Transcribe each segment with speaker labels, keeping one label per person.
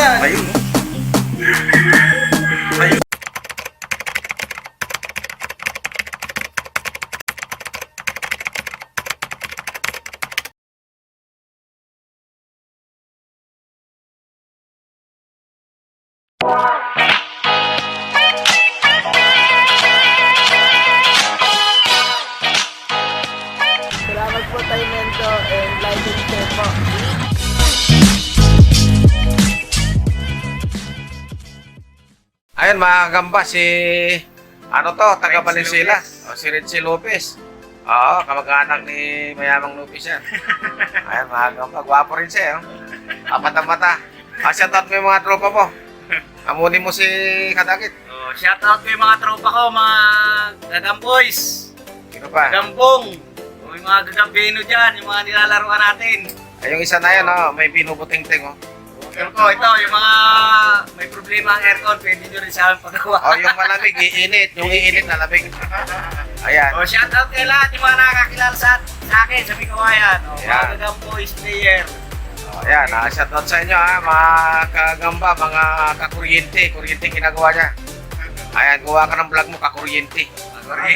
Speaker 1: yan.
Speaker 2: Ayun, no? Ayun.
Speaker 1: Salamat po tayo, Mento, and like and share po.
Speaker 2: Ayun mga kagamba, si ano to, taga Valenzuela. O, si Renzi Lopez. Oo, kamag-anak ni Mayamang Lopez yan. Ayun mga kagamba, gwapo rin siya. Oh. Apat ang mata. Shoutout mo yung mga tropa mo. Amunin mo si Kadakit.
Speaker 3: Oh, shout out ko yung mga tropa ko, mga gagamboys,
Speaker 2: Sino pa?
Speaker 3: gagambong, o yung mga gagambino dyan, yung mga nilalaruan natin.
Speaker 2: Ay, yung isa na yan, oh, may binubuting-ting. Oh.
Speaker 3: Pero ko, ito, yung mga may problema ang aircon, pwede nyo rin sa amin pagawa.
Speaker 2: Oh, yung malamig, iinit. Yung iinit na lamig. Ayan.
Speaker 3: Oh, shout out kay lahat yung mga nakakakilala sa akin, sa Bikawayan. Oh,
Speaker 2: Ayan.
Speaker 3: mga gagamboys player.
Speaker 2: Oh, ayan, shoutout sa inyo ha, mga kagamba, mga kakuryente. Kuryente ginagawa niya. Ayan, gawa ka ng vlog mo, kakuryente. Okay.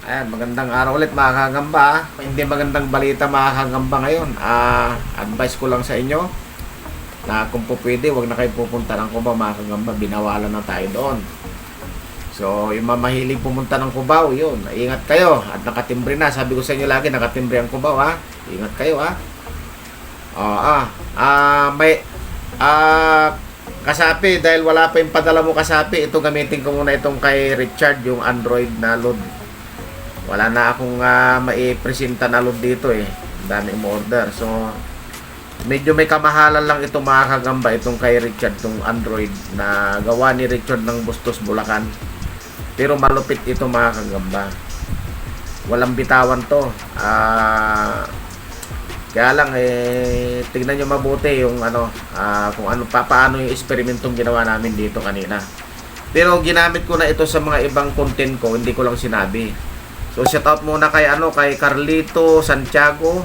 Speaker 2: Ayan, magandang araw ulit mga kagamba. Hindi magandang balita mga kagamba ngayon. Advice ko lang sa inyo na kung po pwede, huwag na kayo pupunta ng Cubao mga kagamba. Binawalan na tayo doon. So, yung mahilig pumunta ng Cubao, yun, ingat kayo. At nakatimbre na. Sabi ko sa inyo lagi, nakatimbre ang Cubao ha. Ingat kayo ha. Kasapi, dahil wala pa yung padala mo kasapi, ito gamitin ko muna itong kay Richard, yung Android na load. Wala na akong maipresenta na load dito eh. Dami mo-order. So, medyo may kamahalan lang ito mga kagamba, itong kay Richard, itong Android na gawa ni Richard ng Bustos, Bulacan. Pero malupit ito mga kagamba. Walang bitawan to. Kaya lang tignan nyo mabuti yung kung paano yung eksperimentong ginawa namin dito kanina. Pero ginamit ko na ito sa mga ibang content ko, hindi ko lang sinabi. So shout out muna kay kay Carlito Santiago,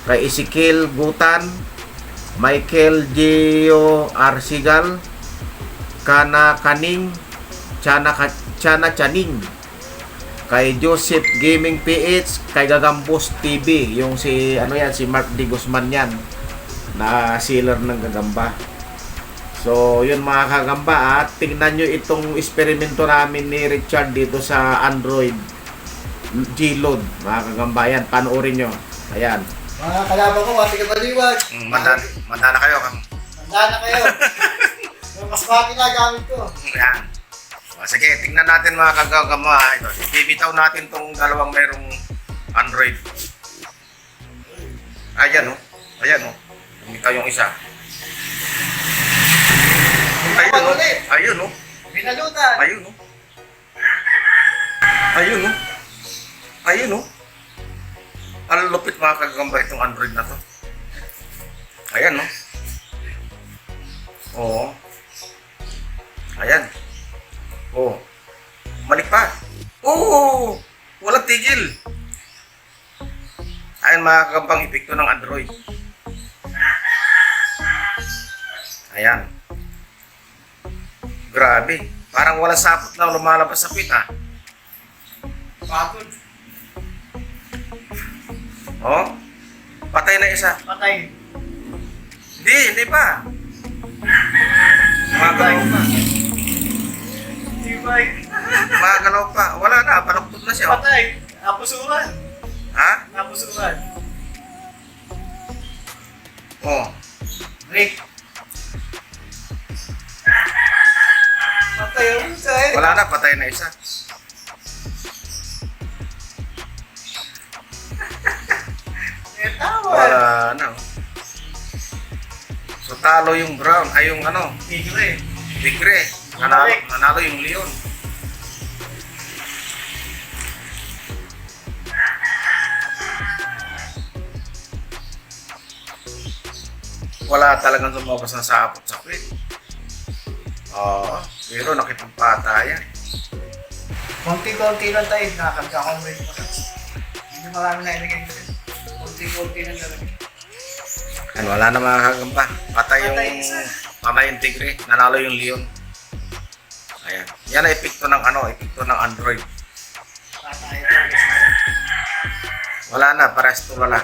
Speaker 2: kay Ezekiel Gutan, Michael Gio Arsigal, Kana Kaning, Chana Chaning, kay Joseph Gaming PH, kay Gagambos TV, yung si si Mark D. Guzman yan, na sealer ng gagamba. So yun mga kagamba, at tingnan nyo itong eksperimento namin ni Richard dito sa Android G-Load mga kagamba. Yan, panoorin nyo. Ayan.
Speaker 1: Mga kalaban ko, mati ka baliwag.
Speaker 2: Manda na kayo.
Speaker 1: Handa na kayo. Yung mas mati na gamit ko.
Speaker 2: Ayan. Sige, tingnan natin mga kagagama. Ito, bibitaw natin tong dalawang mayroong Android. Ayan o. Ayan o. Bumitaw yung isa. Ayun o. Ayun o.
Speaker 1: Binalutan.
Speaker 2: Ayun o. Ayun o. Ayun o. Ang lupit mga kagagamba itong Android na to. Ayan o. Oo. Ayan. Oh. Balik pa. Oh! Walang tigil. Ayan mga kagambang epekto ng Android. Ayan. Grabe. Parang walang sapot na lumalabas sa pita.
Speaker 3: Pagod.
Speaker 2: Oh. Patay na isa.
Speaker 3: Patay.
Speaker 2: Hindi pa. Magalaw pa.
Speaker 3: Tibay.
Speaker 2: Magalaw pa. Wala na. Panuktot na siya. Oh.
Speaker 3: Patay. Napusuran.
Speaker 2: Ha?
Speaker 3: Napusuran.
Speaker 2: Oh.
Speaker 3: Break. Patay ang isa eh.
Speaker 2: Wala na. Patay na isa.
Speaker 3: Tama.
Speaker 2: Wala na. So talo yung brown. Ay yung
Speaker 3: Tigre.
Speaker 2: tigre. Nanalo yung leon. Wala talagang lumabas na sapot-sapit. Oo. Pero nakipagpatayan.
Speaker 3: Konti-konti lang tayo. Nakakagkakomrade pa. Hindi marami na ilagay ko. Konti-konti lang talaga.
Speaker 2: Ano, wala na mga kagamba. Patay yung Mama yung Tigre. Nanalo yung Leon. Ayan. Yan ang epekto ng epekto ng Android. Wala na, parehas to wala.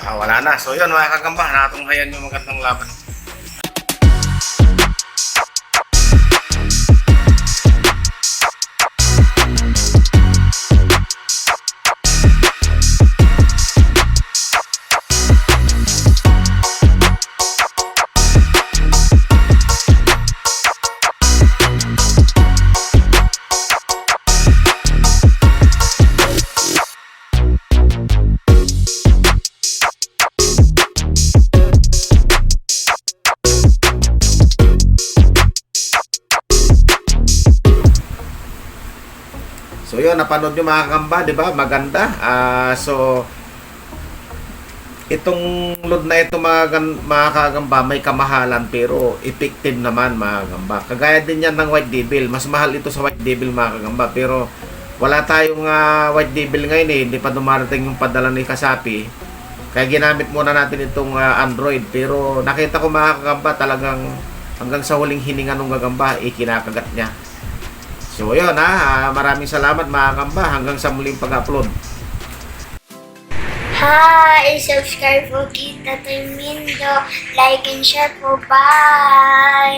Speaker 2: Wala na. So yun mga kagamba, natunghayan yung magandang laban. So yun, napanood nyo mga kagamba, di ba? Maganda. So, itong load na ito mga kagamba, may kamahalan pero effective naman mga kagamba. Kagaya din yan ng White Devil. Mas mahal ito sa White Devil mga kagamba. Pero wala tayong White Devil ngayon eh. Hindi pa dumarating yung padala ni Kasapi. Kaya ginamit muna natin itong Android. Pero nakita ko mga kagamba talagang hanggang sa huling hininga ng gagamba, kinakagat niya. So yun maraming salamat mga kagamba. Hanggang sa muling pag-upload.
Speaker 4: Hi! Subscribe po kita Mindo. Like and share po. Bye!